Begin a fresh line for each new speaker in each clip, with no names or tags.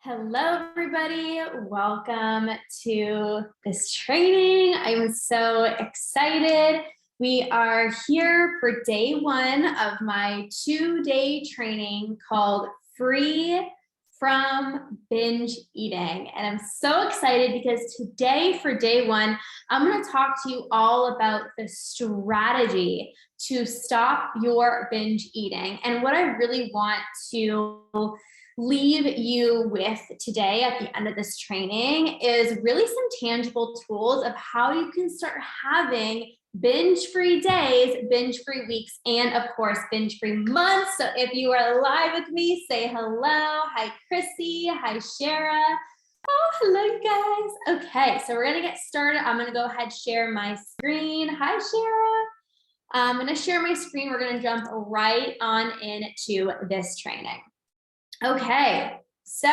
Hello, everybody. Welcome to this training. I'm so excited. We are here for day one of my 2-day training called Free from Binge Eating. And I'm so excited because today, for day one, I'm going to talk to you all about the strategy to stop your binge eating. And what I really want to leave you with today at the end of this training is really some tangible tools of how you can start having binge-free days, binge-free weeks, and of course, binge-free months. So if you are live with me, say hello. Hi, Chrissy. Hi, Shara. Oh, hello, you guys. Okay, so we're gonna get started. I'm gonna go ahead and share my screen. Hi, Shara. I'm gonna share my screen. We're gonna jump right on into this training. Okay, so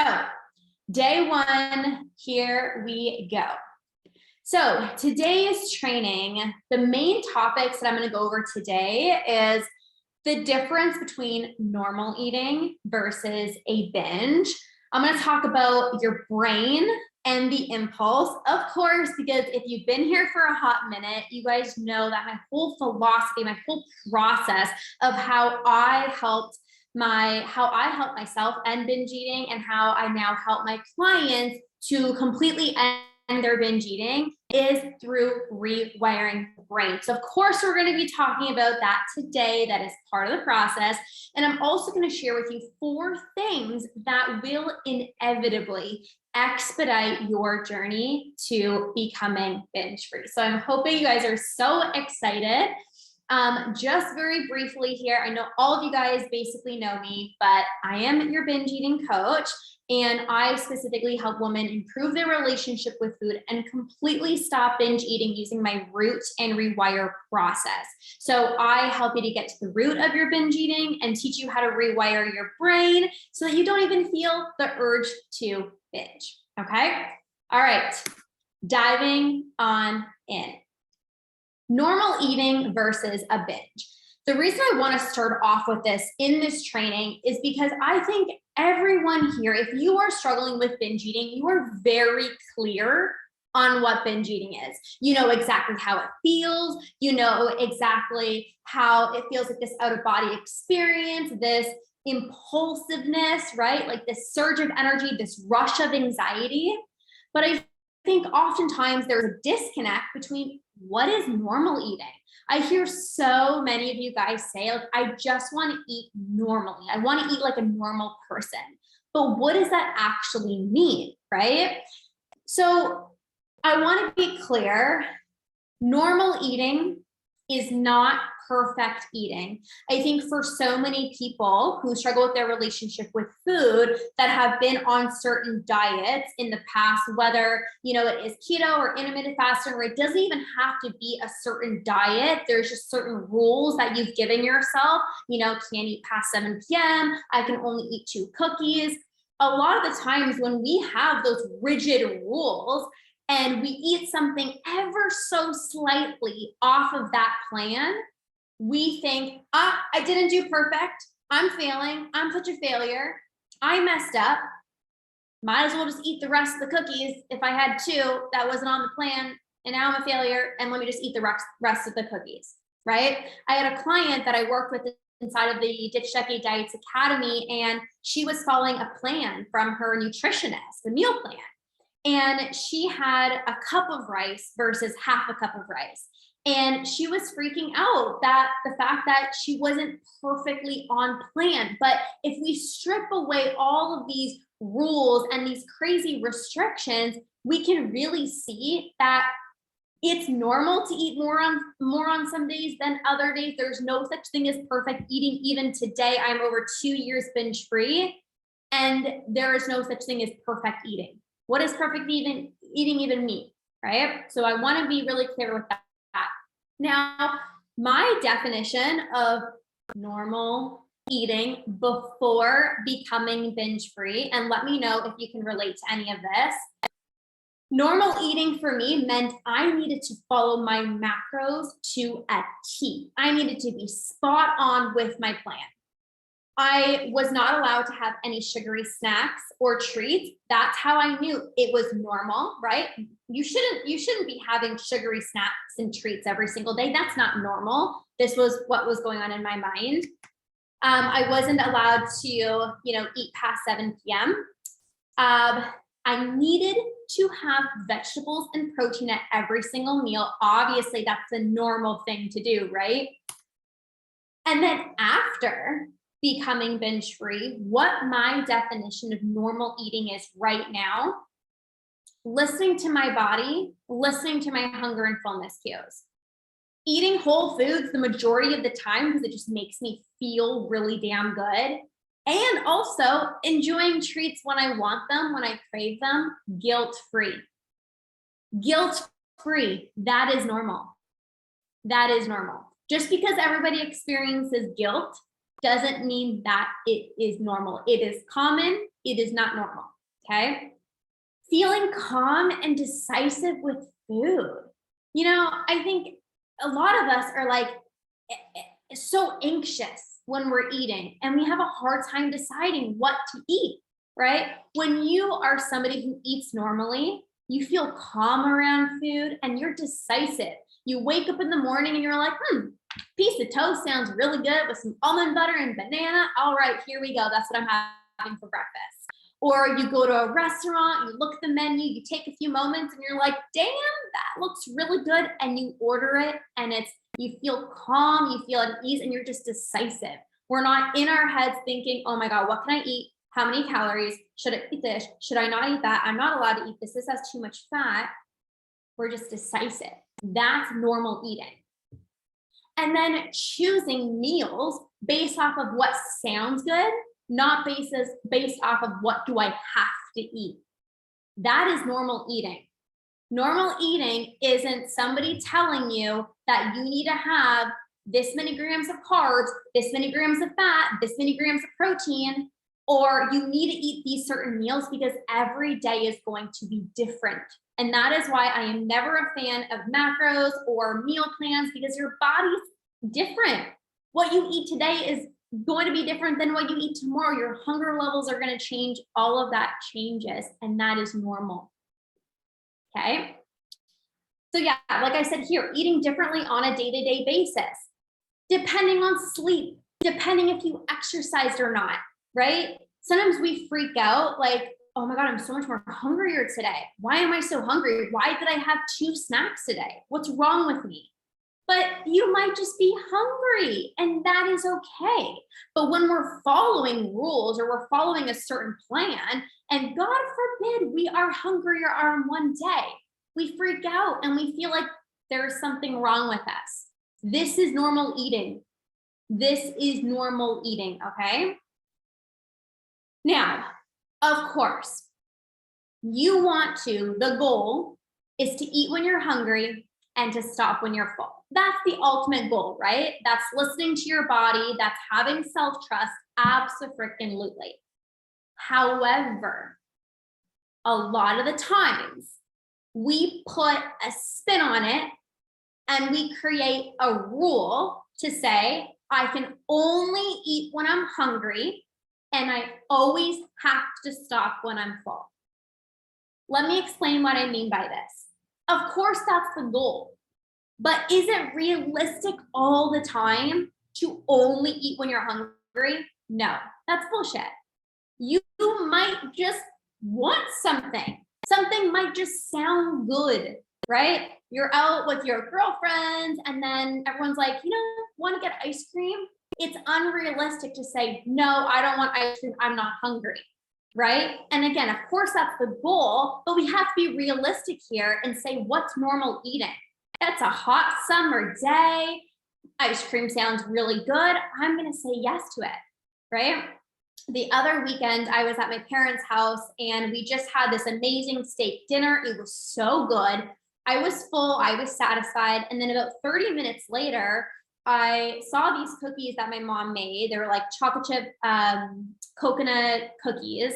day one, here we go. So today's training, the main topics that I'm going to go over today is the difference between normal eating versus a binge. I'm going to talk about your brain and the impulse, of course, because if you've been here for a hot minute, you guys know that my whole philosophy, my whole process of how I help myself end binge eating and how I now help my clients to completely end their binge eating is through rewiring the brain. So of course, we're going to be talking about that today. That is part of the process. And I'm also going to share with you 4 things that will inevitably expedite your journey to becoming binge free. So I'm hoping you guys are so excited. Just very briefly here, I know all of you guys basically know me, but I am your binge eating coach, and I specifically help women improve their relationship with food and completely stop binge eating using my root and rewire process. So I help you to get to the root of your binge eating and teach you how to rewire your brain so that you don't even feel the urge to binge. Okay? All right, diving on in. Normal eating versus a binge. The reason I want to start off with this in this training is because I think everyone here, if you are struggling with binge eating, you are very clear on what binge eating is. You know exactly how it feels. You know exactly how it feels like this out of body experience, this impulsiveness, right? Like this surge of energy, this rush of anxiety. But I think oftentimes there's a disconnect between what is normal eating. I hear so many of you guys say, like, I just want to eat normally. I want to eat like a normal person. But what does that actually mean, right? So I want to be clear. Normal eating is not perfect eating. I think for so many people who struggle with their relationship with food that have been on certain diets in the past, whether it is keto or intermittent fasting, or it doesn't even have to be a certain diet. There's just certain rules that you've given yourself. Can't eat past 7 p.m. I can only eat 2 cookies. A lot of the times when we have those rigid rules, and we eat something ever so slightly off of that plan, we think, I didn't do perfect. I'm failing. I'm such a failure. I messed up. Might as well just eat the rest of the cookies. If I had 2, that wasn't on the plan, and now I'm a failure, and let me just eat the rest of the cookies, right? I had a client that I worked with inside of the Ditch Decade Diets Academy, and she was following a plan from her nutritionist, the meal plan. And she had a cup of rice versus half a cup of rice. And she was freaking out that the fact that she wasn't perfectly on plan. But if we strip away all of these rules and these crazy restrictions, we can really see that it's normal to eat more on some days than other days. There's no such thing as perfect eating. Even today, I'm over 2 years binge free, and there is no such thing as perfect eating. What does perfect eating even mean, right? So I want to be really clear with that. Now, my definition of normal eating before becoming binge free, and let me know if you can relate to any of this. Normal eating for me meant I needed to follow my macros to a T. I needed to be spot on with my plan. I was not allowed to have any sugary snacks or treats. That's how I knew it was normal, right? You shouldn't be having sugary snacks and treats every single day. That's not normal. This was what was going on in my mind. I wasn't allowed to, eat past 7 p.m. I needed to have vegetables and protein at every single meal. Obviously, that's the normal thing to do, right? And then after becoming binge free, what my definition of normal eating is right now, listening to my body, listening to my hunger and fullness cues. Eating whole foods the majority of the time because it just makes me feel really damn good. And also enjoying treats when I want them, when I crave them, guilt-free. Guilt-free, that is normal. That is normal. Just because everybody experiences guilt doesn't mean that it is normal. It is common, it is not normal, okay? Feeling calm and decisive with food. I think a lot of us are like so anxious when we're eating and we have a hard time deciding what to eat, right? When you are somebody who eats normally, you feel calm around food and you're decisive. You wake up in the morning and you're like, piece of toast sounds really good with some almond butter and banana. All right, here we go. That's what I'm having for breakfast. Or you go to a restaurant, you look at the menu, you take a few moments and you're like, damn, that looks really good. And you order it and you feel calm, you feel at ease, and you're just decisive. We're not in our heads thinking, oh my God, what can I eat? How many calories? Should I eat this? Should I not eat that? I'm not allowed to eat this. This has too much fat. We're just decisive. That's normal eating. And then choosing meals based off of what sounds good, not based off of what do I have to eat. That is normal eating. Normal eating isn't somebody telling you that you need to have this many grams of carbs, this many grams of fat, this many grams of protein, or you need to eat these certain meals because every day is going to be different. And that is why I am never a fan of macros or meal plans, because your body's different. What you eat today is going to be different than what you eat tomorrow. Your hunger levels are going to change. All of that changes, and that is normal. Okay. So yeah, like I said here, eating differently on a day-to-day basis, depending on sleep, depending if you exercised or not, right? Sometimes we freak out like, oh my God, I'm so much more hungrier today. Why am I so hungry? Why did I have 2 snacks today? What's wrong with me? But you might just be hungry, and that is okay. But when we're following rules or we're following a certain plan, and God forbid we are hungrier on one day, we freak out and we feel like there's something wrong with us. This is normal eating. This is normal eating, okay? Now, of course, the goal is to eat when you're hungry and to stop when you're full. That's the ultimate goal, right? That's listening to your body. That's having self-trust. Abso-freaking-lutely. However, a lot of the times we put a spin on it and we create a rule to say, I can only eat when I'm hungry and I always have to stop when I'm full. Let me explain what I mean by this. Of course, that's the goal. But is it realistic all the time to only eat when you're hungry? No, that's bullshit. You might just want something. Something might just sound good, right? You're out with your girlfriends and then everyone's like, want to get ice cream? It's unrealistic to say, no, I don't want ice cream. I'm not hungry, right? And again, of course, that's the goal, but we have to be realistic here and say, what's normal eating? It's a hot summer day. Ice cream sounds really good. I'm going to say yes to it, right? The other weekend, I was at my parents' house and we just had this amazing steak dinner. It was so good. I was full. I was satisfied. And then about 30 minutes later, I saw these cookies that my mom made. They were like chocolate chip coconut cookies,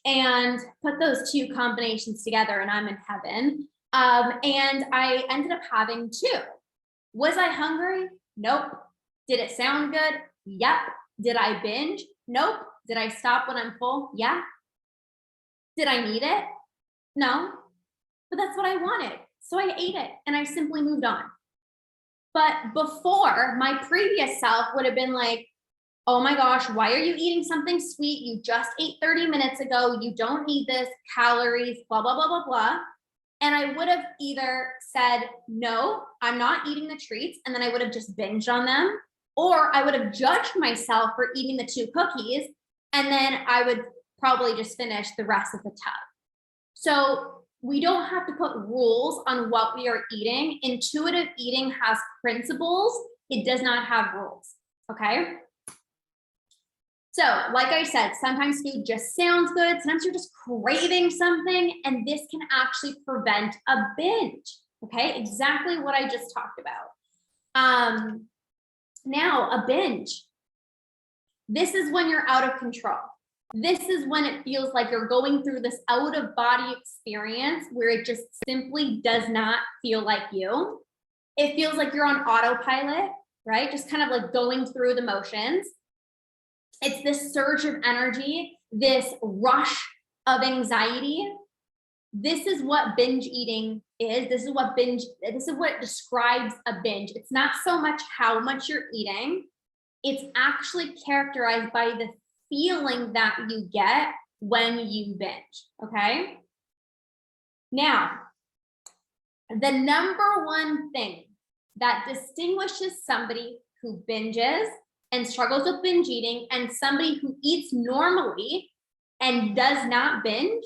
and put those 2 combinations together and I'm in heaven. And I ended up having 2. Was I hungry? Nope. Did it sound good? Yep. Did I binge? Nope. Did I stop when I'm full? Yeah. Did I need it? No. But that's what I wanted. So I ate it and I simply moved on. But before, my previous self would have been like, oh my gosh, why are you eating something sweet? You just ate 30 minutes ago. You don't need this, calories, blah, blah, blah, blah, blah. And I would have either said, no, I'm not eating the treats. And then I would have just binged on them. Or I would have judged myself for eating the 2 cookies. And then I would probably just finish the rest of the tub. So we don't have to put rules on what we are eating. Intuitive eating has principles. It does not have rules. Okay. So like I said, sometimes food just sounds good. Sometimes you're just craving something, and this can actually prevent a binge. Okay, exactly what I just talked about. Now a binge. This is when you're out of control. This is when it feels like you're going through this out of body experience where it just simply does not feel like you. It feels like you're on autopilot, right? Just kind of like going through the motions. It's this surge of energy, this rush of anxiety. This is what binge eating is. This is what describes a binge. It's not so much how much you're eating. It's actually characterized by the feeling that you get when you binge, okay? Now, the number one thing that distinguishes somebody who binges and struggles with binge eating and somebody who eats normally and does not binge,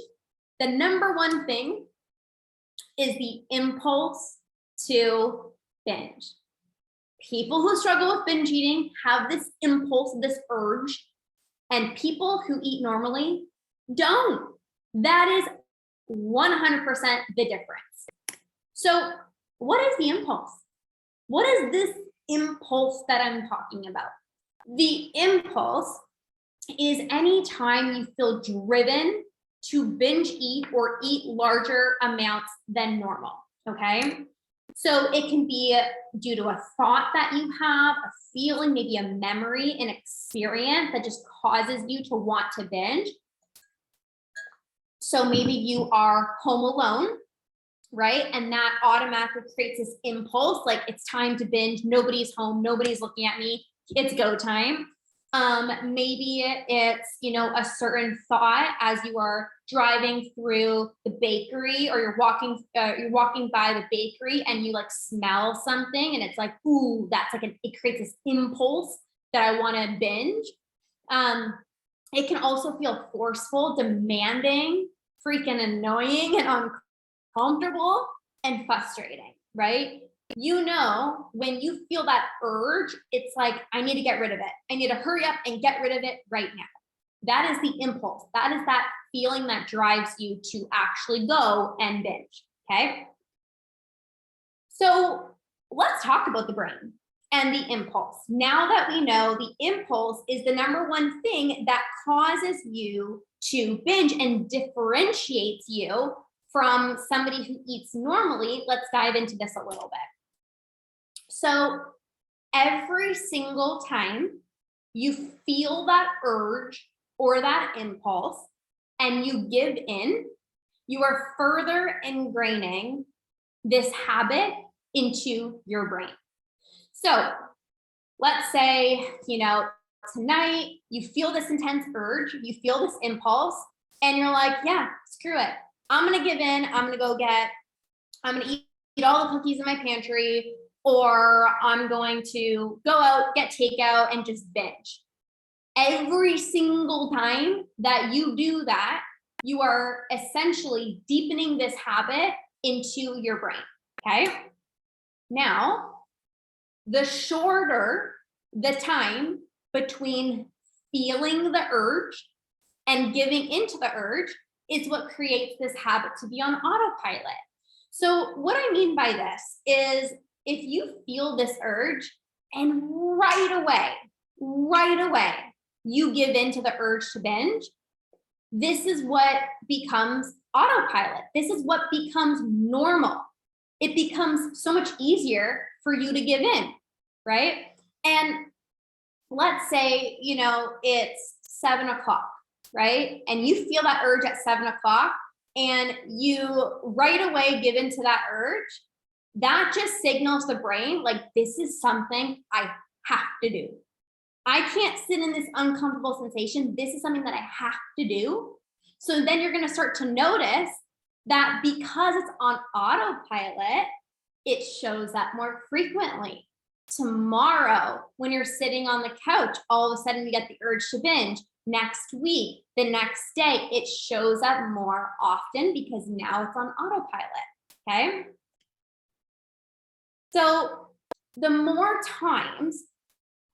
the number one thing is the impulse to binge. People who struggle with binge eating have this impulse, this urge, and people who eat normally don't. That is 100% the difference. So what is the impulse? What is this impulse that I'm talking about? The impulse is any time you feel driven to binge eat or eat larger amounts than normal, okay? So it can be due to a thought that you have, a feeling, maybe a memory, an experience that just causes you to want to binge. So maybe you are home alone, right? And that automatically creates this impulse, like it's time to binge, nobody's home, nobody's looking at me, it's go time. Maybe it's, a certain thought as you are driving through the bakery, or you're walking by the bakery and you like smell something and it's like, ooh, that's like it creates this impulse that I want to binge. It can also feel forceful, demanding, freaking annoying and uncomfortable and frustrating, right? When you feel that urge, it's like, I need to get rid of it. I need to hurry up and get rid of it right now. That is the impulse. That is that feeling that drives you to actually go and binge, okay? So let's talk about the brain and the impulse. Now that we know the impulse is the number one thing that causes you to binge and differentiates you from somebody who eats normally, let's dive into this a little bit. So every single time you feel that urge or that impulse and you give in, you are further ingraining this habit into your brain. So let's say, tonight you feel this intense urge, you feel this impulse, and you're like, yeah, screw it. I'm going to give in. I'm going to eat all the cookies in my pantry, or I'm going to go out, get takeout, and just binge. Every single time that you do that, you are essentially deepening this habit into your brain, okay? Now, the shorter the time between feeling the urge and giving into the urge is what creates this habit to be on autopilot. So what I mean by this is, if you feel this urge and right away, you give into the urge to binge, this is what becomes autopilot. This is what becomes normal. It becomes so much easier for you to give in, right? And let's say, it's 7 o'clock, right? And you feel that urge at 7 o'clock and you right away give into that urge, that just signals the brain, like, this is something I have to do. I can't sit in this uncomfortable sensation. This is something that I have to do. So then you're going to start to notice that because it's on autopilot, it shows up more frequently. Tomorrow, when you're sitting on the couch, all of a sudden you get the urge to binge. Next week, the next day, it shows up more often because now it's on autopilot. Okay. So the more times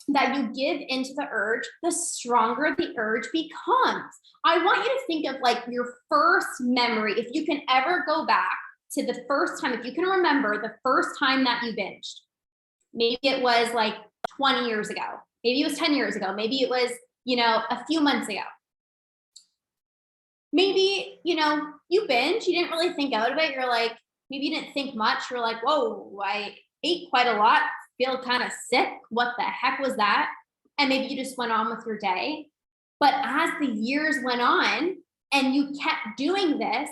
that you give into the urge, the stronger the urge becomes. I want you to think of like your first memory. If you can ever go back to the first time, if you can remember the first time that you binged, maybe it was like 20 years ago, maybe it was 10 years ago, maybe it was, a few months ago. Maybe, you binge, you didn't really think out of it. You're like, maybe you didn't think much. You're like, whoa, I ate quite a lot, feel kind of sick. What the heck was that? And maybe you just went on with your day. But as the years went on and you kept doing this,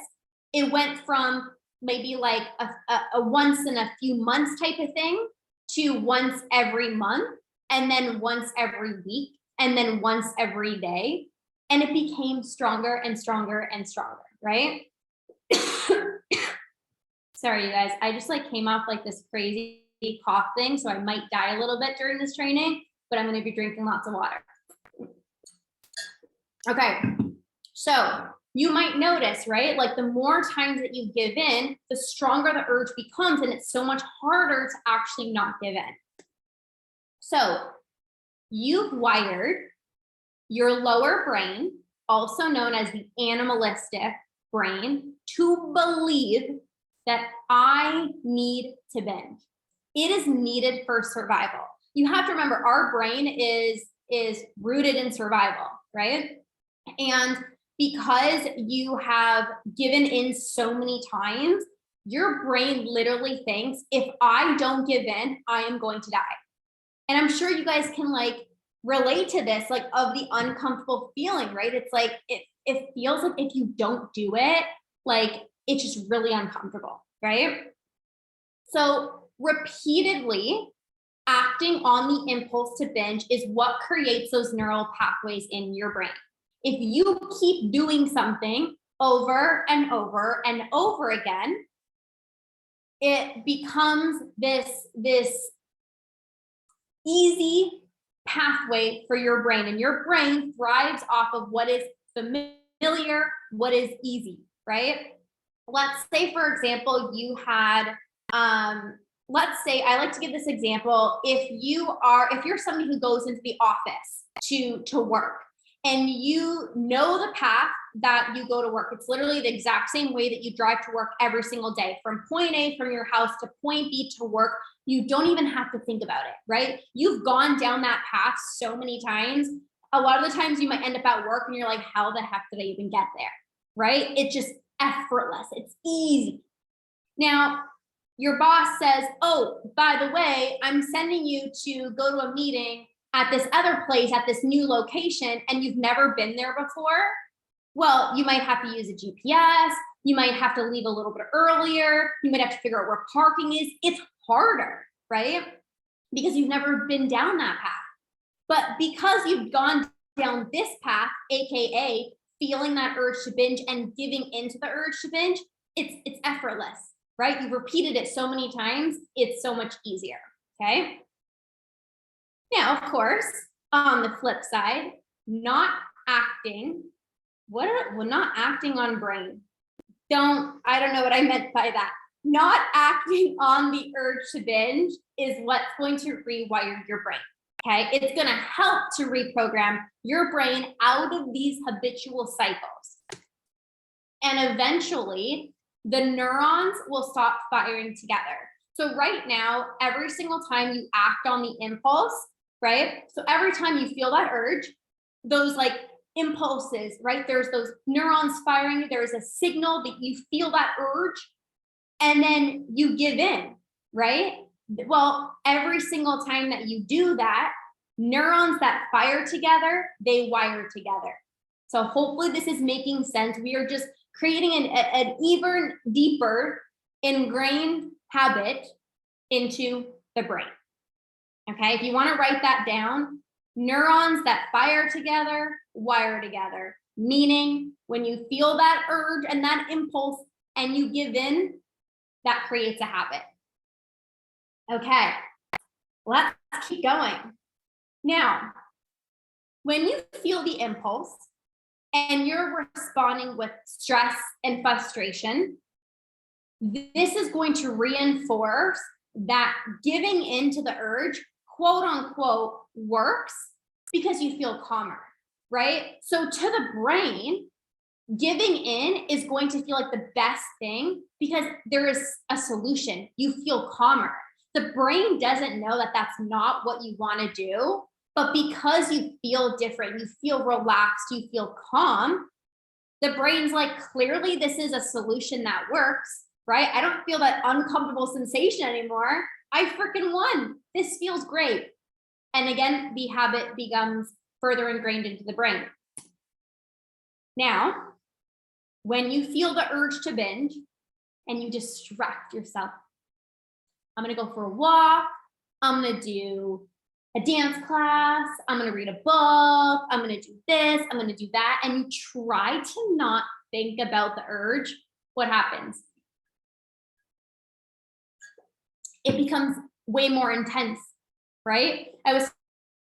it went from maybe like a once in a few months type of thing to once every month, and then once every week, and then once every day. And it became stronger and stronger and stronger, right? Sorry, you guys. I just like came off like this crazy cough thing, so I might die a little bit during this training, but I'm going to be drinking lots of water. Okay, so you might notice, right? Like the more times that you give in, the stronger the urge becomes, and it's so much harder to actually not give in. So you've wired your lower brain, also known as the animalistic brain, to believe that I need to binge. It is needed for survival. You have to remember, our brain is rooted in survival, right? And because you have given in so many times, your brain literally thinks, if I don't give in, I am going to die. And I'm sure you guys can like relate to this, like of the uncomfortable feeling, right? It's like, it feels like if you don't do it, like it's just really uncomfortable, right? So repeatedly acting on the impulse to binge is what creates those neural pathways in your brain. If you keep doing something over and over and over again, it becomes this easy pathway for your brain, and your brain thrives off of what is familiar, what is easy, right? Let's say, for example, you had, let's say, I like to give this example. If you're somebody who goes into the office to work, and you know the path that you go to work, it's literally the exact same way that you drive to work every single day, from point A, from your house to point B to work. You don't even have to think about it, right? You've gone down that path so many times. A lot of the times you might end up at work and you're like, how the heck did I even get there, right? It's just effortless. It's easy. Now, your boss says, oh, by the way, I'm sending you to go to a meeting at this other place, at this new location, and you've never been there before. Well, you might have to use a GPS. You might have to leave a little bit earlier. You might have to figure out where parking is. It's harder, right? Because you've never been down that path. But because you've gone down this path, AKA feeling that urge to binge and giving into the urge to binge, it's effortless, right? You've repeated it so many times, it's so much easier, okay? Now, of course, on the flip side, not acting on brain. I don't know what I meant by that. Not acting on the urge to binge is what's going to rewire your brain, okay? It's gonna help to reprogram your brain out of these habitual cycles. And eventually, the neurons will stop firing together. So right now, every single time you act on the impulse, right? So every time you feel that urge, those like impulses, right? There's those neurons firing, there's a signal that you feel that urge, and then you give in, right? Well, every single time that you do that, Neurons that fire together, they wire together. So hopefully this is making sense. We are just creating an even deeper ingrained habit into the brain. Okay, if you want to write that down, neurons that fire together, wire together. Meaning when you feel that urge and that impulse and you give in, that creates a habit. Okay, let's keep going. Now, when you feel the impulse and you're responding with stress and frustration, this is going to reinforce that giving in to the urge, quote unquote, works because you feel calmer, right? So to the brain, giving in is going to feel like the best thing because there is a solution. You feel calmer. The brain doesn't know that that's not what you want to do, but because you feel different, you feel relaxed, you feel calm, the brain's like, clearly this is a solution that works, right? I don't feel that uncomfortable sensation anymore. I freaking won. This feels great. And again, the habit becomes further ingrained into the brain. Now, when you feel the urge to binge and you distract yourself, I'm going to go for a walk. I'm going to do a dance class. I'm going to read a book. I'm going to do this. I'm going to do that. And you try to not think about the urge. What happens? It becomes way more intense, right? I was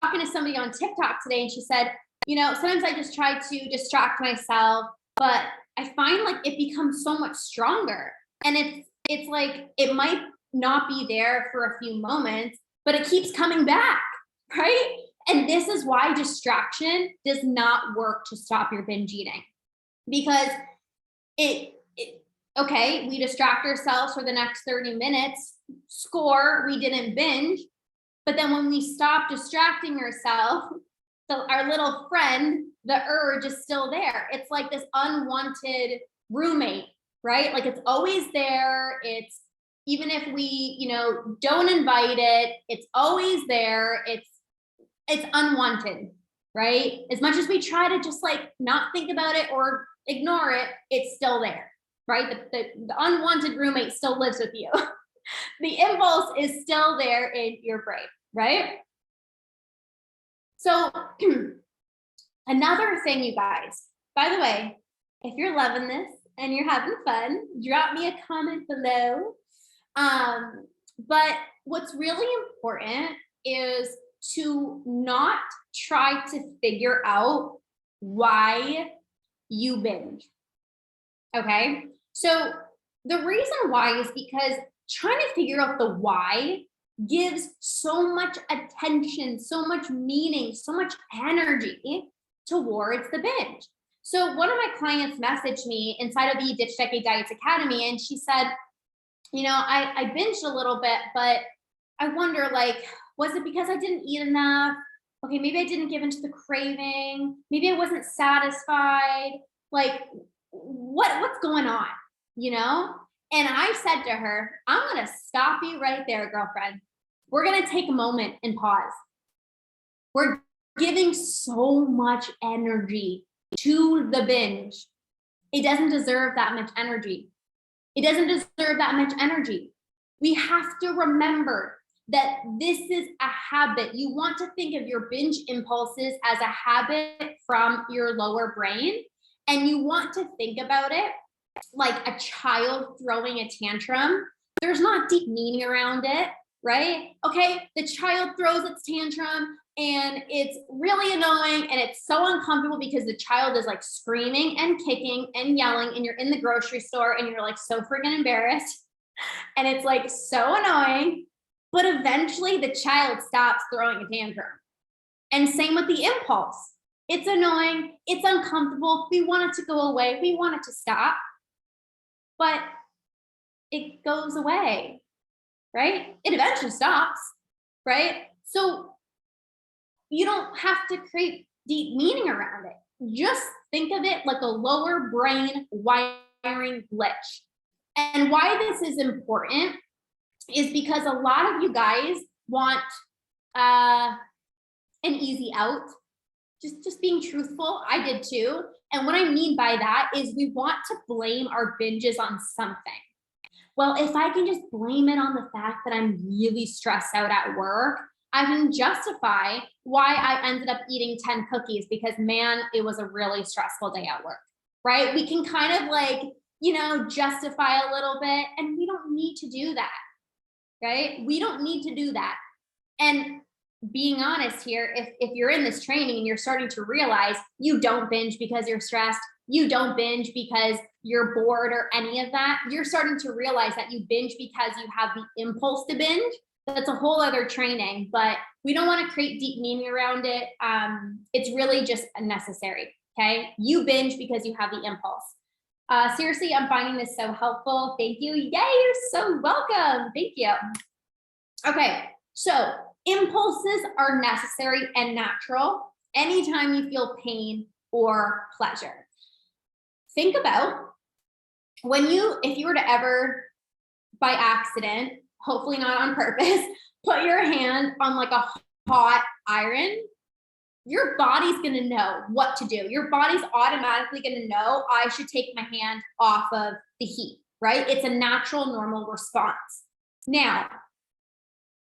talking to somebody on TikTok today and she said, you know, sometimes I just try to distract myself, but I find like it becomes so much stronger. And it's like, it might not be there for a few moments, but it keeps coming back, right? And this is why distraction does not work to stop your binge eating. Because okay, we distract ourselves for the next 30 minutes, score, we didn't binge. But then when we stop distracting ourselves, so our little friend, the urge is still there. It's like this unwanted roommate, right? Like it's always there. It's even if we, you know, don't invite it, it's always there. It's unwanted, right? As much as we try to just like not think about it or ignore it, it's still there, right? The unwanted roommate still lives with you. The impulse is still there in your brain, right? So another thing, you guys, by the way, if you're loving this and you're having fun, drop me a comment below. But what's really important is to not try to figure out why you binge. Okay, so the reason why is because trying to figure out the why gives so much attention, so much meaning, so much energy towards the binge. So one of my clients messaged me inside of the Ditch Decade Diets Academy, and she said, you know, I binged a little bit, but I wonder, like, was it because I didn't eat enough? Okay, maybe I didn't give into the craving. Maybe I wasn't satisfied. Like, what's going on, you know? And I said to her, I'm going to stop you right there, girlfriend. We're going to take a moment and pause. We're giving so much energy to the binge. It doesn't deserve that much energy. It doesn't deserve that much energy. We have to remember that this is a habit. You want to think of your binge impulses as a habit from your lower brain, and you want to think about it like a child throwing a tantrum. There's not deep meaning around it, right? Okay, the child throws its tantrum and it's really annoying and it's so uncomfortable because the child is like screaming and kicking and yelling, and you're in the grocery store and you're like so freaking embarrassed and it's like so annoying, but eventually the child stops throwing a tantrum. And same with the impulse. It's annoying, it's uncomfortable, we want it to go away, we want it to stop, but it goes away, right? It eventually stops, right? So you don't have to create deep meaning around it. Just think of it like a lower brain wiring glitch. And why this is important is because a lot of you guys want an easy out. Just being truthful, I did too. And what I mean by that is we want to blame our binges on something. Well, if I can just blame it on the fact that I'm really stressed out at work, I can justify why I ended up eating 10 cookies because, man, it was a really stressful day at work, right? We can kind of like, justify a little bit, and we don't need to do that, right? We don't need to do that. And being honest here, if you're in this training and you're starting to realize you don't binge because you're stressed, you don't binge because you're bored or any of that, you're starting to realize that you binge because you have the impulse to binge. That's a whole other training, but we don't want to create deep meaning around it. It's really just necessary. Okay. You binge because you have the impulse. Seriously, I'm finding this so helpful. Thank you. Yay, you're so welcome. Thank you. Okay. So impulses are necessary and natural anytime you feel pain or pleasure. Think about if you were to ever, by accident, hopefully not on purpose, put your hand on like a hot iron, your body's going to know what to do. Your body's automatically going to know, I should take my hand off of the heat, right? It's a natural, normal response. Now,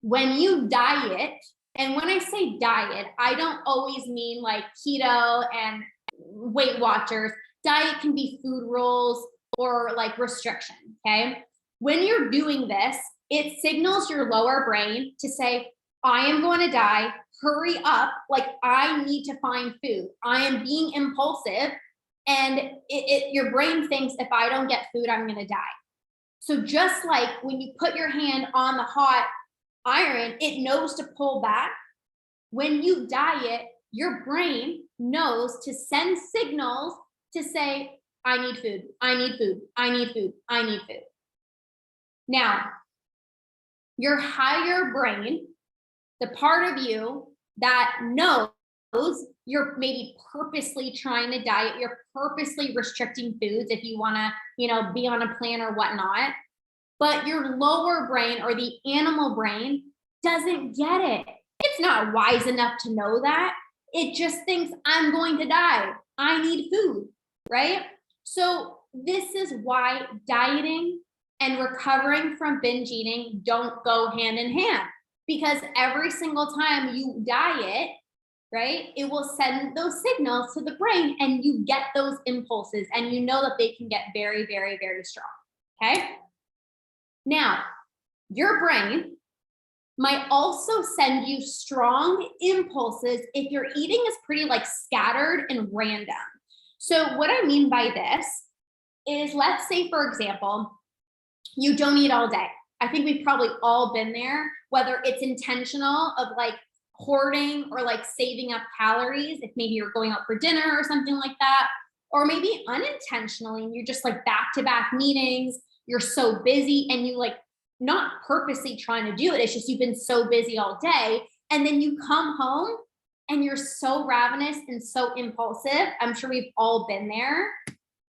when you diet, and when I say diet, I don't always mean like keto and Weight Watchers. Diet can be food rules or like restriction, okay? When you're doing this, it signals your lower brain to say, I am going to die, hurry up, like I need to find food. I am being impulsive, and your brain thinks if I don't get food, I'm going to die. So just like when you put your hand on the hot iron, it knows to pull back. When you diet, your brain knows to send signals to say, I need food, I need food, I need food, I need food. Now, your higher brain, the part of you that knows you're maybe purposely trying to diet, you're purposely restricting foods if you want to, be on a plan or whatnot. But your lower brain or the animal brain doesn't get it. It's not wise enough to know that. It just thinks I'm going to die. I need food, right? So this is why dieting and recovering from binge eating don't go hand in hand, because every single time you diet, right, it will send those signals to the brain and you get those impulses, and you know that they can get very, very, very strong. Okay. Now, your brain might also send you strong impulses if your eating is pretty like scattered and random. So what I mean by this is, let's say, for example, you don't eat all day. I think we've probably all been there, whether it's intentional of like hoarding or like saving up calories, if maybe you're going out for dinner or something like that, or maybe unintentionally, and you're just like back-to-back meetings, you're so busy and you like not purposely trying to do it. It's just you've been so busy all day. And then you come home and you're so ravenous and so impulsive. I'm sure we've all been there.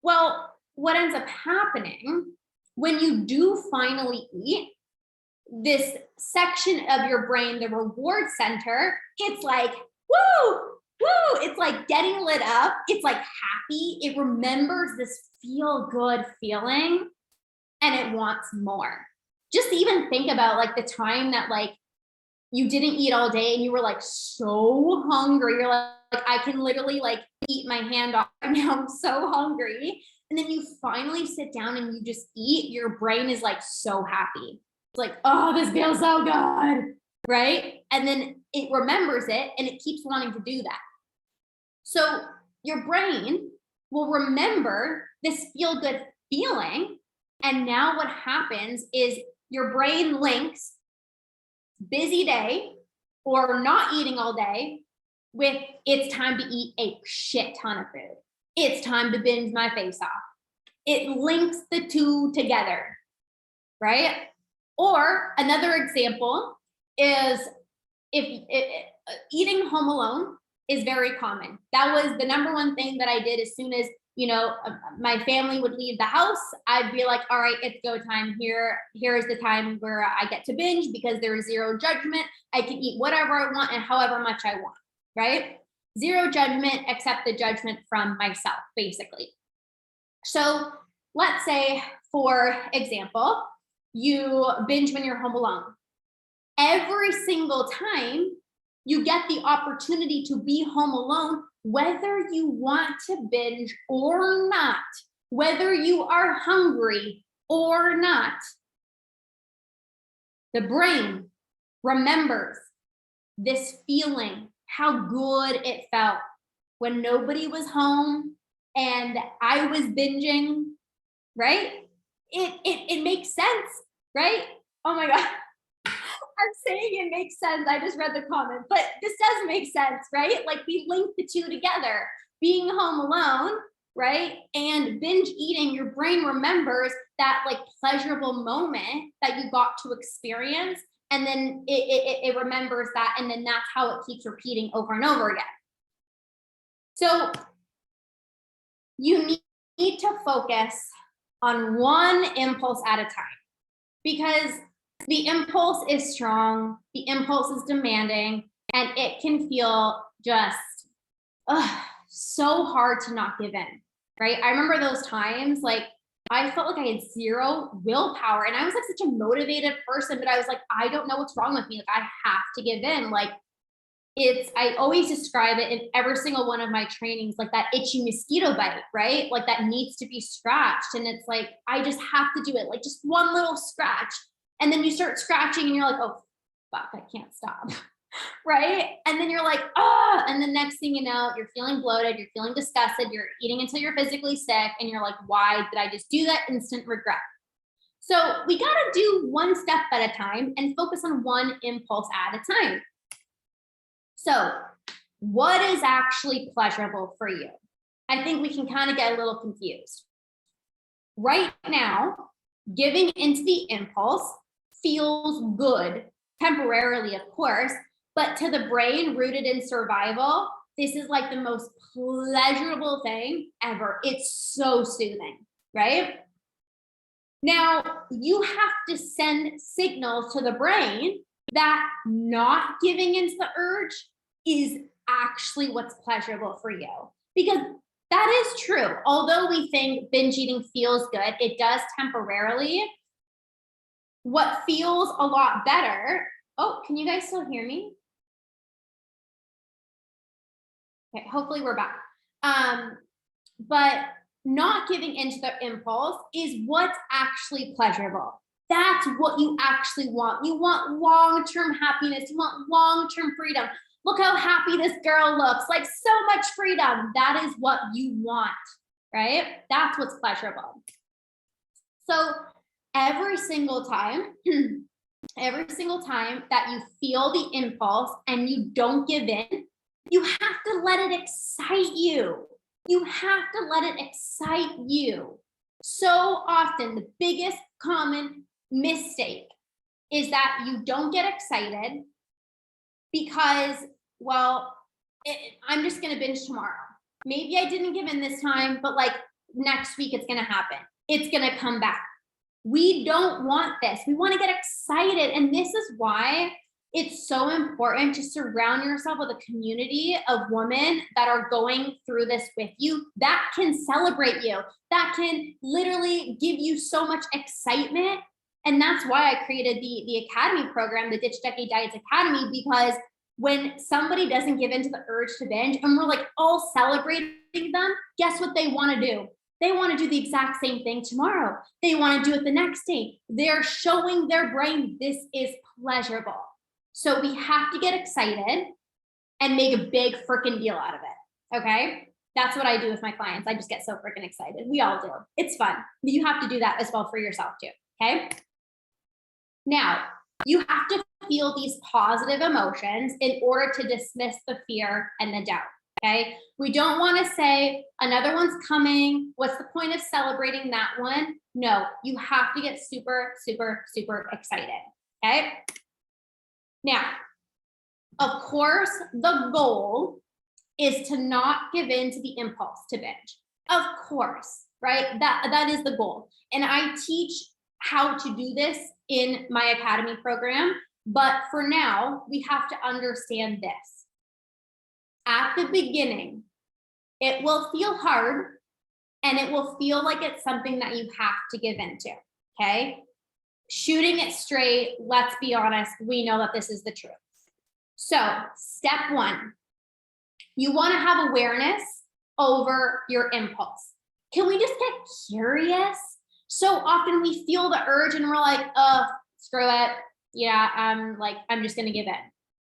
Well, what ends up happening when you do finally eat, this section of your brain, the reward center, it's like, woo, woo. It's like getting lit up. It's like happy. It remembers this feel good feeling and it wants more. Just even think about like the time that like you didn't eat all day and you were like so hungry. You're like, I can literally like eat my hand off right now. I'm so hungry. And then you finally sit down and you just eat. Your brain is like so happy. It's like, oh, this feels so good, right? And then it remembers it and it keeps wanting to do that. So your brain will remember this feel good feeling. And now what happens is your brain links busy day or not eating all day with it's time to eat a shit ton of food. It's time to binge my face off. It links the two together, right? Or another example is eating home alone is very common. That was the number one thing that I did as soon as, my family would leave the house. I'd be like, all right, it's go time. Here's the time where I get to binge because there is zero judgment. I can eat whatever I want and however much I want. right? Zero judgment except the judgment from myself, basically. So let's say, for example, you binge when you're home alone. Every single time you get the opportunity to be home alone, whether you want to binge or not, whether you are hungry or not, the brain remembers this feeling, how good it felt when nobody was home and I was binging, right? It makes sense, right? Oh my God. I'm saying it makes sense. I just read the comment, but this does make sense, right? Like we link the two together. Being home alone, right? And binge eating, your brain remembers that like pleasurable moment that you got to experience. And then it remembers that. And then that's how it keeps repeating over and over again. So you need to focus on one impulse at a time, because the impulse is strong, the impulse is demanding, and it can feel just so hard to not give in, right? I remember those times, like I felt like I had zero willpower, and I was like such a motivated person, but I was like, I don't know what's wrong with me. Like I have to give in. Like I always describe it in every single one of my trainings, like that itchy mosquito bite, right? Like that needs to be scratched. And it's like, I just have to do it, like just one little scratch. And then you start scratching and you're like, oh, fuck, I can't stop. Right? And then you're like, oh, and the next thing you know, you're feeling bloated, you're feeling disgusted, you're eating until you're physically sick. And you're like, why did I just do that? Instant regret. So we got to do one step at a time and focus on one impulse at a time. So what is actually pleasurable for you? I think we can kind of get a little confused. Right now, giving into the impulse feels good, temporarily, of course, but to the brain rooted in survival, this is like the most pleasurable thing ever. It's so soothing, right? Now, you have to send signals to the brain that not giving into the urge is actually what's pleasurable for you. Because that is true. Although we think binge eating feels good, it does temporarily. What feels a lot better, oh, can you guys still hear me? Okay, hopefully we're back. But not giving into the impulse is what's actually pleasurable. That's what you actually want. You want long-term happiness. You want long-term freedom. Look how happy this girl looks, like so much freedom. That is what you want, right? That's what's pleasurable. So every single time that you feel the impulse and you don't give in, you have to let it excite you. You have to let it excite you. So often, the biggest common mistake is that you don't get excited because, well, I'm just going to binge tomorrow. Maybe I didn't give in this time, but like next week it's going to happen. It's going to come back. We don't want this. We want to get excited. And this is why it's so important to surround yourself with a community of women that are going through this with you, that can celebrate you, that can literally give you so much excitement. And that's why I created the Academy program, the Ditch Decade Diets Academy, because when somebody doesn't give into the urge to binge and we're like all celebrating them, guess what they want to do? They want to do the exact same thing tomorrow. They want to do it the next day. They're showing their brain this is pleasurable. So we have to get excited and make a big freaking deal out of it. Okay? That's what I do with my clients. I just get so freaking excited. We all do. It's fun. You have to do that as well for yourself too. Okay? Now, you have to feel these positive emotions in order to dismiss the fear and the doubt. Okay? We don't want to say another one's coming. What's the point of celebrating that one? No, you have to get super, super, super excited. Okay? Now, of course, the goal is to not give in to the impulse to binge. Of course, right? That is the goal. And I teach how to do this in my Academy program. But for now, we have to understand this. At the beginning, it will feel hard and it will feel like it's something that you have to give into, okay? Shooting it straight, let's be honest, we know that this is the truth. So, step one, you wanna have awareness over your impulse. Can we just get curious? So often we feel the urge and we're like, oh, screw it. Yeah, I'm just gonna give in.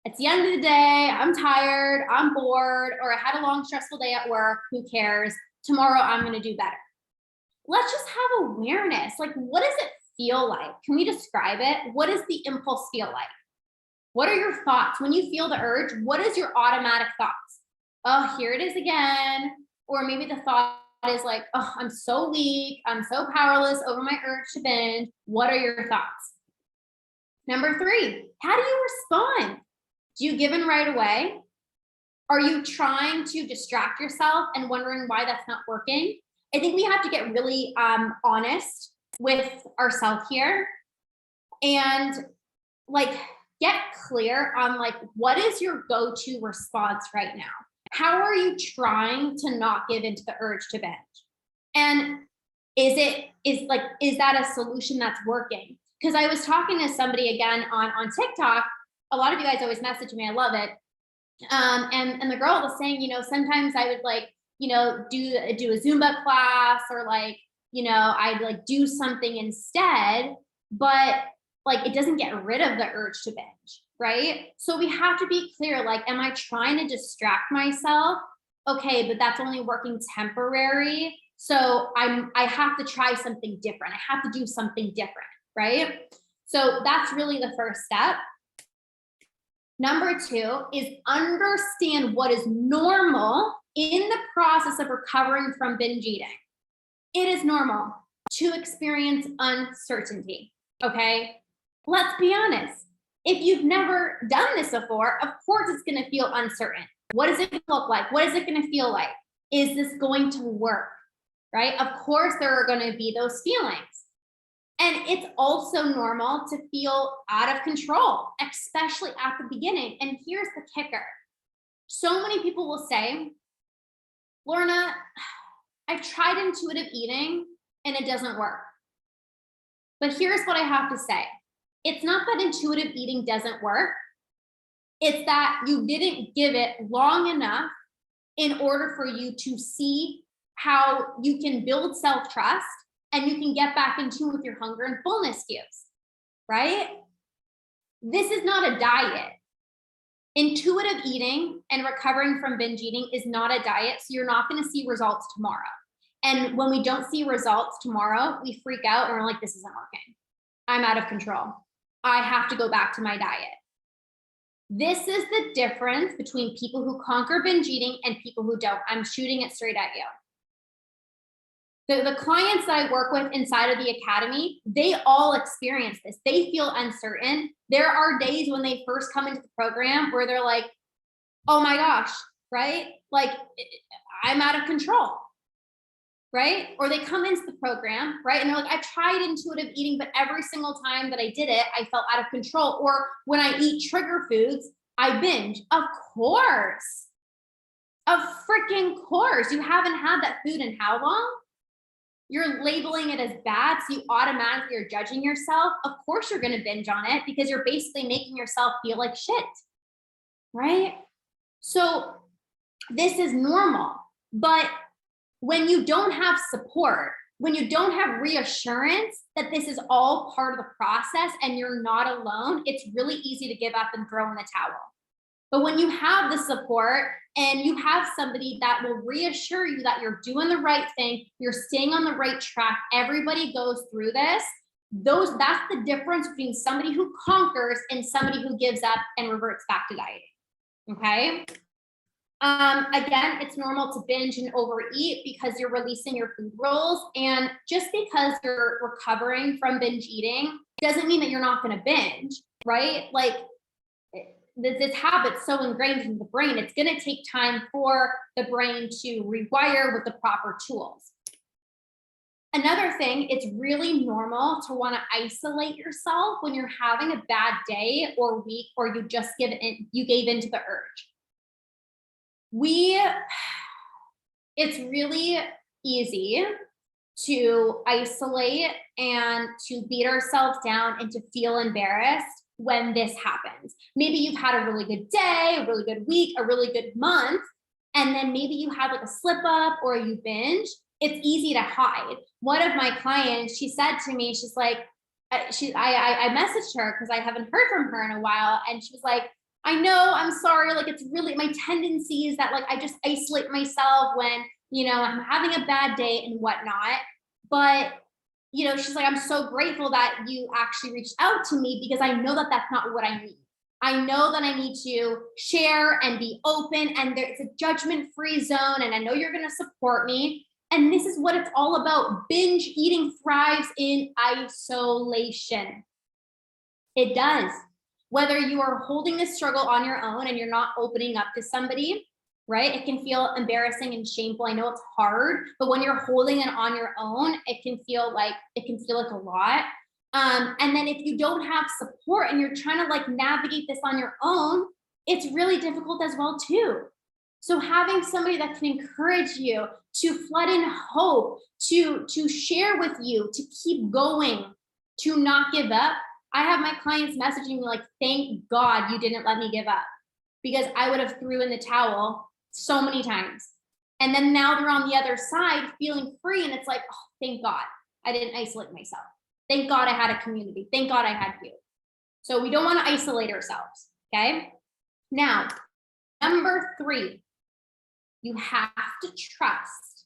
It's the end of the day, I'm tired, I'm bored, or I had a long, stressful day at work, who cares? Tomorrow I'm gonna do better. Let's just have awareness. Like, what does it feel like? Can we describe it? What does the impulse feel like? What are your thoughts? When you feel the urge, what is your automatic thoughts? Oh, here it is again. Or maybe the thought is like, oh, I'm so weak. I'm so powerless over my urge to binge. What are your thoughts? Number three, how do you respond? Do you give in right away? Are you trying to distract yourself and wondering why that's not working? I think we have to get really honest with ourselves here and like get clear on like what is your go-to response right now? How are you trying to not give into the urge to binge? And is that a solution that's working? Because I was talking to somebody again on TikTok. A lot of you guys always message me. I love it. And the girl was saying, sometimes I would like, do a Zumba class or like, I'd like do something instead, but like it doesn't get rid of the urge to binge, right? So we have to be clear, like, am I trying to distract myself? Okay, but that's only working temporary. So I have to try something different. I have to do something different, right? So that's really the first step. Number two is understand what is normal in the process of recovering from binge eating. It is normal to experience uncertainty, okay? Let's be honest. If you've never done this before, of course it's gonna feel uncertain. What does it look like? What is it gonna feel like? Is this going to work, right? Of course there are gonna be those feelings. And it's also normal to feel out of control, especially at the beginning. And here's the kicker. So many people will say, Lorna, I've tried intuitive eating and it doesn't work. But here's what I have to say. It's not that intuitive eating doesn't work. It's that you didn't give it long enough in order for you to see how you can build self-trust and you can get back in tune with your hunger and fullness cues, right? This is not a diet. Intuitive eating and recovering from binge eating is not a diet, so you're not gonna see results tomorrow. And when we don't see results tomorrow, we freak out and we're like, this isn't working. I'm out of control. I have to go back to my diet. This is the difference between people who conquer binge eating and people who don't. I'm shooting it straight at you. The clients that I work with inside of the academy, they all experience this. They feel uncertain. There are days when they first come into the program where they're like, oh my gosh, right? Like, I'm out of control, right? Or they come into the program, right? And they're like, I tried intuitive eating, but every single time that I did it, I felt out of control. Or when I eat trigger foods, I binge. Of course. Of freaking course. You haven't had that food in how long? You're labeling it as bad, so you automatically are judging yourself. Of course you're gonna binge on it because you're basically making yourself feel like shit, right? So this is normal, but when you don't have support, when you don't have reassurance that this is all part of the process and you're not alone, it's really easy to give up and throw in the towel. But when you have the support and you have somebody that will reassure you that you're doing the right thing, you're staying on the right track, everybody goes through this, that's the difference between somebody who conquers and somebody who gives up and reverts back to dieting, okay? Again, it's normal to binge and overeat because you're releasing your food rules. And just because you're recovering from binge eating doesn't mean that you're not gonna binge, right? Like, this habit's so ingrained in the brain, it's gonna take time for the brain to rewire with the proper tools. Another thing, it's really normal to wanna isolate yourself when you're having a bad day or week, or you just gave in to the urge. it's really easy to isolate and to beat ourselves down and to feel embarrassed when this happens. Maybe you've had a really good day, a really good week, a really good month, and then maybe you have like a slip up or you binge. It's easy to hide. One of my clients, she said to me, she's like, I messaged her because I haven't heard from her in a while, and she was like, I know, I'm sorry, like it's really my tendency is that like I just isolate myself when I'm having a bad day and whatnot. But she's like, I'm so grateful that you actually reached out to me because I know that that's not what I need. I know that I need to share and be open, and it's a judgment-free zone, and I know you're going to support me. And this is what it's all about. Binge eating thrives in isolation. It does. Whether you are holding this struggle on your own and you're not opening up to somebody, right? It can feel embarrassing and shameful. I know it's hard, but when you're holding it on your own, it can feel like a lot. And then if you don't have support and you're trying to like navigate this on your own, it's really difficult as well too. So having somebody that can encourage you, to flood in hope, to share with you, to keep going, to not give up. I have my clients messaging me like, thank God you didn't let me give up, because I would have threw in the towel so many times. And then now they're on the other side feeling free. And it's like, oh, thank God I didn't isolate myself. Thank God I had a community. Thank God I had you. So we don't want to isolate ourselves. Okay. Now, number 3, you have to trust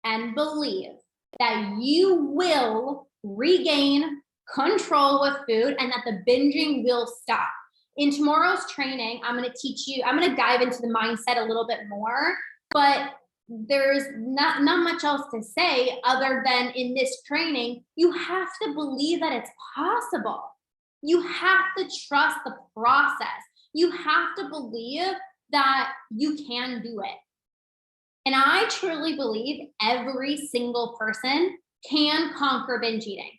and believe that you will regain control with food and that the binging will stop. In tomorrow's training, I'm going to dive into the mindset a little bit more, but there's not much else to say other than in this training, you have to believe that it's possible. You have to trust the process. You have to believe that you can do it. And I truly believe every single person can conquer binge eating.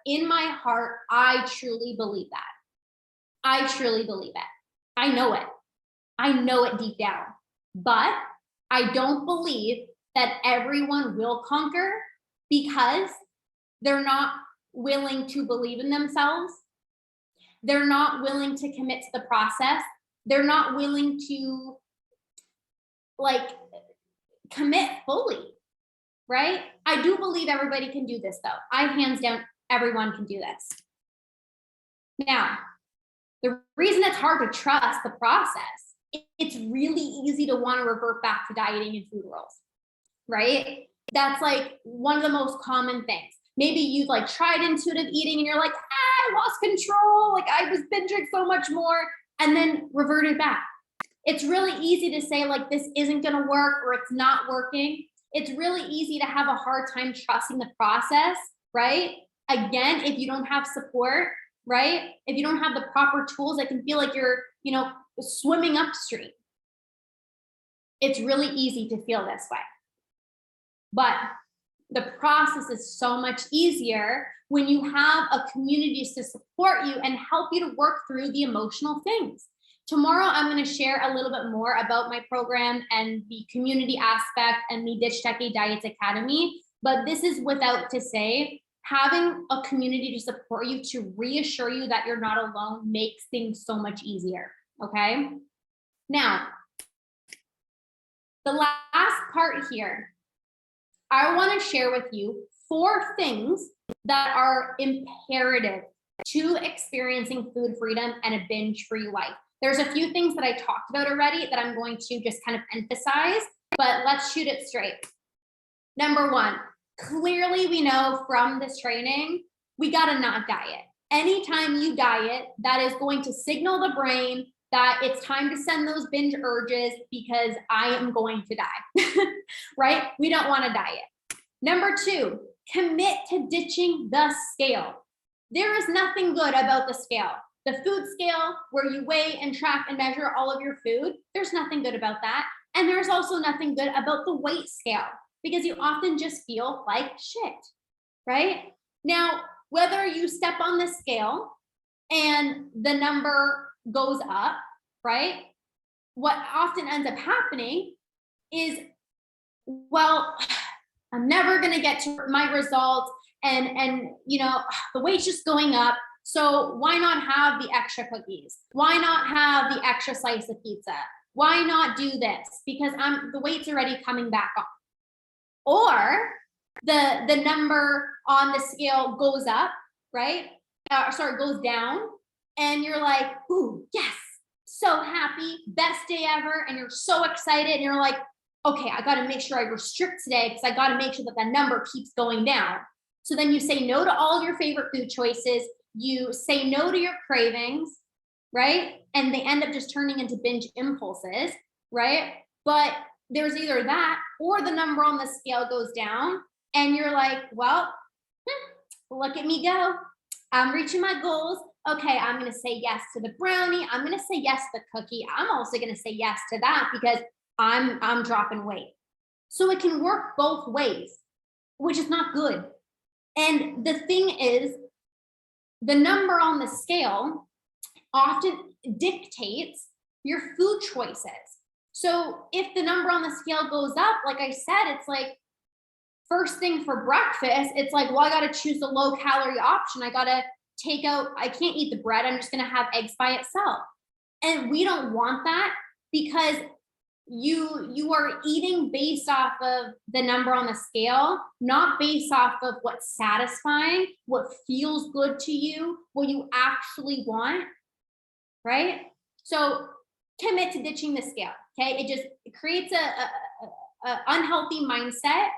In my heart, I truly believe that. I truly believe it. I know it. I know it deep down. But I don't believe that everyone will conquer because they're not willing to believe in themselves. They're not willing to commit to the process. They're not willing to commit fully, right? I do believe everybody can do this though. Hands down, everyone can do this. Now, the reason it's hard to trust the process, it's really easy to want to revert back to dieting and food rules, right? That's like one of the most common things. Maybe you've tried intuitive eating and you're like, I lost control. I was binging so much more, and then reverted back. It's really easy to say this isn't going to work or it's not working. It's really easy to have a hard time trusting the process, right? Again, if you don't have support, right? If you don't have the proper tools, it can feel like you're, swimming upstream. It's really easy to feel this way. But the process is so much easier when you have a community to support you and help you to work through the emotional things. Tomorrow, I'm going to share a little bit more about my program and the community aspect and the Ditch Techie Diets Academy. But this is without to say, having a community to support you, to reassure you that you're not alone, makes things so much easier. Okay. Now, the last part here, I want to share with you 4 things that are imperative to experiencing food freedom and a binge-free life. There's a few things that I talked about already that I'm going to just kind of emphasize, but let's shoot it straight. Number 1, clearly we know from this training, we got to not diet. Anytime you diet, that is going to signal the brain that it's time to send those binge urges because I am going to die, right? We don't want to diet. Number 2, commit to ditching the scale. There is nothing good about the scale. The food scale, where you weigh and track and measure all of your food, there's nothing good about that. And there's also nothing good about the weight scale, because you often just feel like shit, right? Now, whether you step on the scale and the number goes up, right? what often ends up happening is, well, I'm never going to get to my results, and the weight's just going up. So why not have the extra cookies? Why not have the extra slice of pizza? Why not do this? Because the weight's already coming back on. Or the number on the scale goes up, right? Goes down, and you're like, ooh, yes, so happy, best day ever, and you're so excited, and you're like, okay, I got to make sure I restrict today because I got to make sure that number keeps going down. So then you say no to all of your favorite food choices. You say no to your cravings, right? And they end up just turning into binge impulses, right? But there's either that or the number on the scale goes down, and you're like, well, look at me go. I'm reaching my goals. Okay, I'm going to say yes to the brownie. I'm going to say yes to the cookie. I'm also going to say yes to that because I'm dropping weight. So it can work both ways, which is not good. And the thing is, the number on the scale often dictates your food choices. So if the number on the scale goes up, like I said, it's like first thing for breakfast, it's like, well, I got to choose a low calorie option. I got to I can't eat the bread. I'm just going to have eggs by itself. And we don't want that because you are eating based off of the number on the scale, not based off of what's satisfying, what feels good to you, what you actually want, right? So commit to ditching the scale, okay? It creates a unhealthy mindset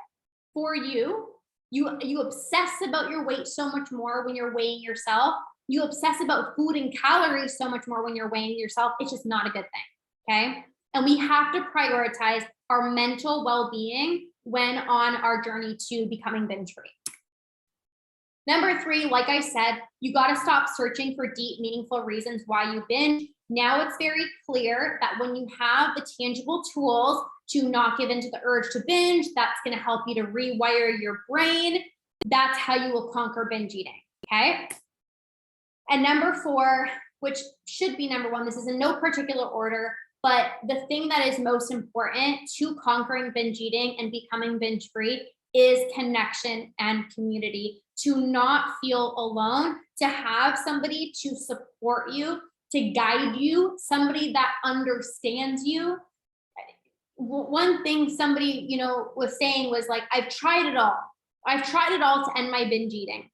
for you. You obsess about your weight so much more when you're weighing yourself. You obsess about food and calories so much more when you're weighing yourself. It's just not a good thing, okay? And we have to prioritize our mental well-being when on our journey to becoming binge-free. Number 3, like I said, you got to stop searching for deep, meaningful reasons why you binge. Now it's very clear that when you have the tangible tools to not give into the urge to binge, that's going to help you to rewire your brain. That's how you will conquer binge eating, okay? And number 4, which should be number 1, this is in no particular order, but the thing that is most important to conquering binge eating and becoming binge free is connection and community. To not feel alone, to have somebody to support you, to guide you, somebody that understands you. One thing somebody, was saying was like, I've tried it all. I've tried it all to end my binge eating.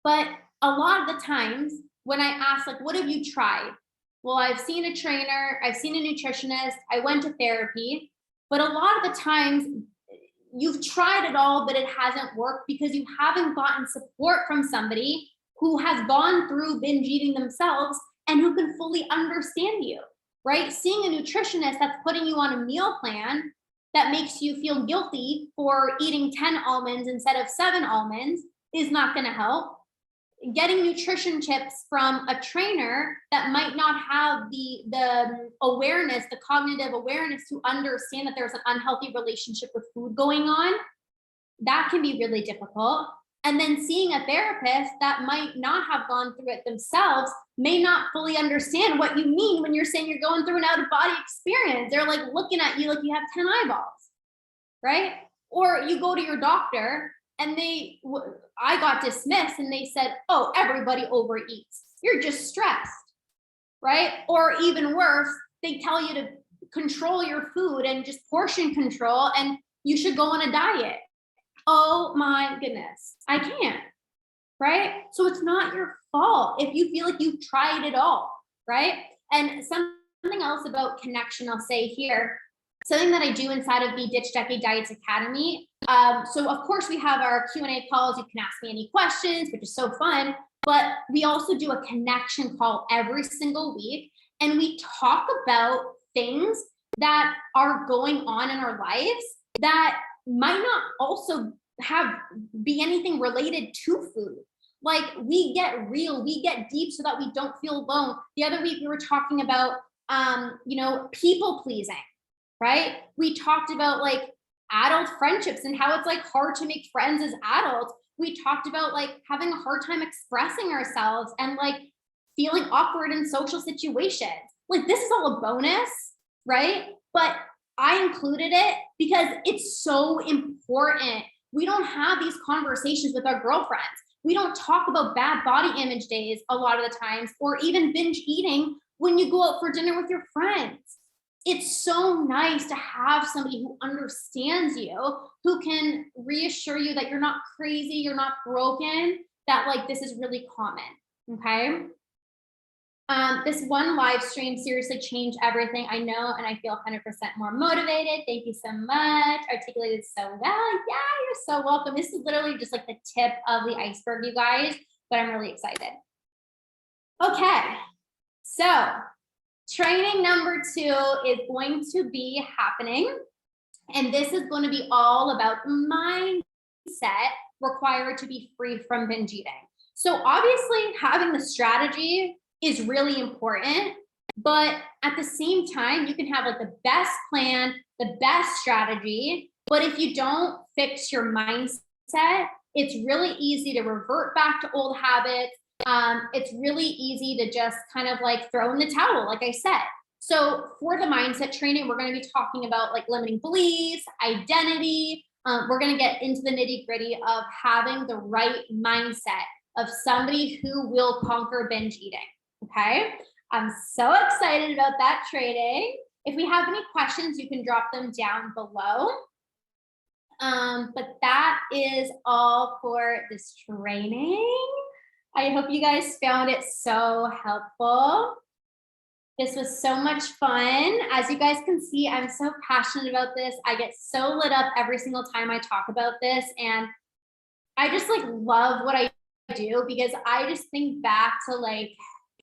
But a lot of the times when I ask, like, what have you tried? Well, I've seen a trainer, I've seen a nutritionist, I went to therapy, but a lot of the times you've tried it all, but it hasn't worked because you haven't gotten support from somebody who has gone through binge eating themselves and who can fully understand you, right? Seeing a nutritionist that's putting you on a meal plan that makes you feel guilty for eating 10 almonds instead of 7 almonds is not going to help. Getting nutrition tips from a trainer that might not have the awareness, the cognitive awareness to understand that there's an unhealthy relationship with food going on, that can be really difficult. And then seeing a therapist that might not have gone through it themselves may not fully understand what you mean when you're saying you're going through an out-of-body experience. They're like looking at you like you have 10 eyeballs, right? Or you go to your doctor and I got dismissed and they said, oh, everybody overeats. You're just stressed, right? Or even worse, they tell you to control your food and just portion control and you should go on a diet. Oh my goodness, I can't, right? So it's not your fault if you feel like you've tried it all, right? And something else about connection I'll say here, something that I do inside of the Ditch Decade Diets Academy. So of course we have our Q&A calls. You can ask me any questions, which is so fun, but we also do a connection call every single week. And we talk about things that are going on in our lives that might not also be anything related to food. Like we get real, we get deep so that we don't feel alone. The other week we were talking about, people pleasing, right? We talked about like adult friendships and how it's like hard to make friends as adults. We talked about like having a hard time expressing ourselves and like feeling awkward in social situations. like this is all a bonus, right? But I included it because it's so important. We don't have these conversations with our girlfriends. We don't talk about bad body image days a lot of the times, or even binge eating when you go out for dinner with your friends. It's so nice to have somebody who understands you, who can reassure you that you're not crazy, you're not broken, that like this is really common. Okay. This one live stream seriously changed everything. I know, and I feel 100% more motivated. Thank you so much. Articulated so well. Yeah, you're so welcome. This is literally just like the tip of the iceberg, you guys, but I'm really excited. Okay, so training number 2 is going to be happening, and this is going to be all about mindset required to be free from binge eating. So obviously having the strategy is really important, but at the same time, you can have like the best plan, the best strategy, but if you don't fix your mindset, it's really easy to revert back to old habits. It's really easy to just kind of like throw in the towel, like I said. So for the mindset training, we're going to be talking about like limiting beliefs, identity. We're going to get into the nitty gritty of having the right mindset of somebody who will conquer binge eating. Okay, I'm so excited about that training. If we have any questions, you can drop them down below. But that is all for this training. I hope you guys found it so helpful. This was so much fun. As you guys can see, I'm so passionate about this. I get so lit up every single time I talk about this. And I just like love what I do, because I just think back to like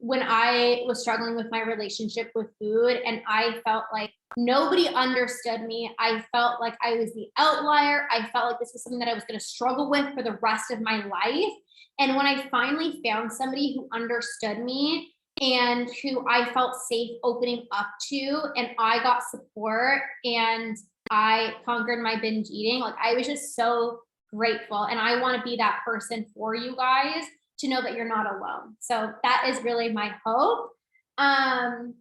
when I was struggling with my relationship with food, and I felt like nobody understood me. I felt like I was the outlier. I felt like this was something that I was going to struggle with for the rest of my life. And when I finally found somebody who understood me and who I felt safe opening up to, and I got support and I conquered my binge eating, like I was just so grateful. And I want to be that person for you guys, to know that you're not alone. So that is really my hope. Awesome,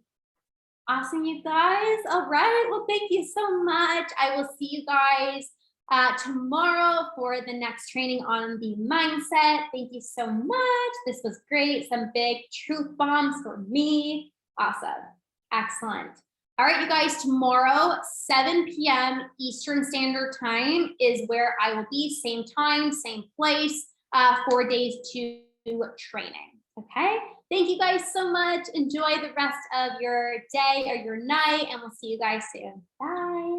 you guys. All right. Well, thank you so much. I will see you guys tomorrow for the next training on the mindset. Thank you so much. This was great. Some big truth bombs for me. Awesome. Excellent. All right, you guys, tomorrow, 7 p.m. Eastern Standard Time is where I will be. Same time, same place, 4 days to training. Okay. Thank you guys so much. Enjoy the rest of your day or your night, and we'll see you guys soon. Bye.